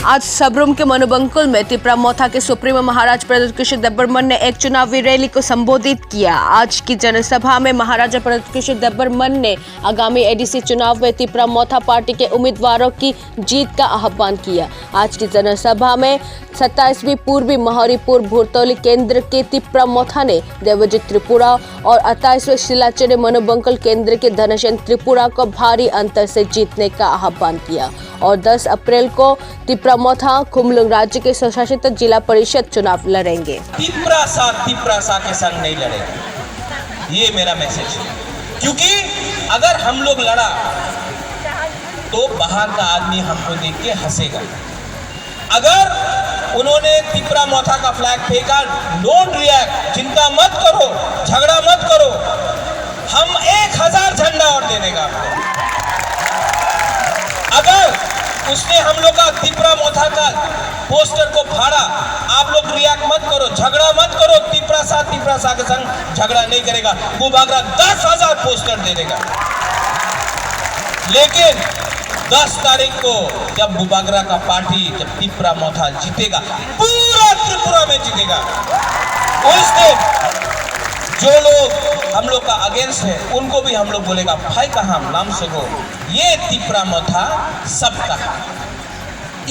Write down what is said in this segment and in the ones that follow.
आज सबरूम के मनुबंकुल में तिपरा मोथा के सुप्रीमो महाराज प्रद्युत देबबर्मन ने एक चुनावी रैली को संबोधित किया। आज की जनसभा में महाराजा प्रद्युत देबबर्मन ने आगामी एडीसी चुनाव में तिपरा मोथा पार्टी के उम्मीदवारों की जीत का आह्वान किया। आज की जनसभा में 27वीं पूर्वी महरीपुर भूरतौली केंद्र के तिपरा मोथा ने देवजीत त्रिपुरा और 28वें शिलाचेरे मनुबंकुल केंद्र के धनसेन त्रिपुरा को भारी अंतर से जीतने का आह्वान किया और 10 अप्रैल को तिपरा मोथा खुम्लुंग राज्य के स्वशासित जिला परिषद चुनाव लड़ेंगे। तिपरा सा के संग नहीं लड़ेंगे, ये मेरा मैसेज है। क्योंकि अगर हम लोग लड़ा तो बाहर का आदमी हमको देख के हंसेगा। अगर उन्होंने तिपरा मोथा का फ्लैग फेंका, डोंट रिएक्ट, चिंता मत करो, झगड़ा मत करो, हम 1000 झंडा और दे देगा आपको। अगर उसने हम लोग का तिपरा मोथा का पोस्टर को फाड़ा, आप लोग रिएक्ट मत करो, झगड़ा मत करो, तिपरा सा के संग झगड़ा नहीं करेगा। बुबागरा 10,000 पोस्टर दे देगा। लेकिन 10 तारीख को जब बुबागरा का पार्टी, जब तिपरा मोथा जीतेगा, पूरा त्रिपुरा में जीतेगा, उस दिन जो लोग हम लोग का अगेंस्ट है उनको भी हम लोग बोलेगा भाई कहाँ नाम से हो, ये तिपरा मोथा सबका है।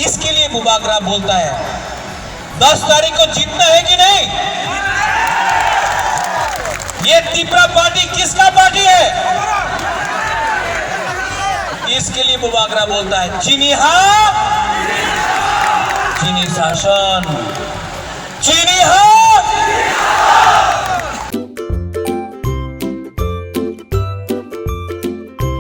इसके लिए बुबागरा बोलता है 10 तारीख को जीतना है कि नहीं। ये तिपरा पार्टी किसका पार्टी है? इसके लिए बुबागरा बोलता है चीनी हाँ, चीनी शासन, चीनी हाँ।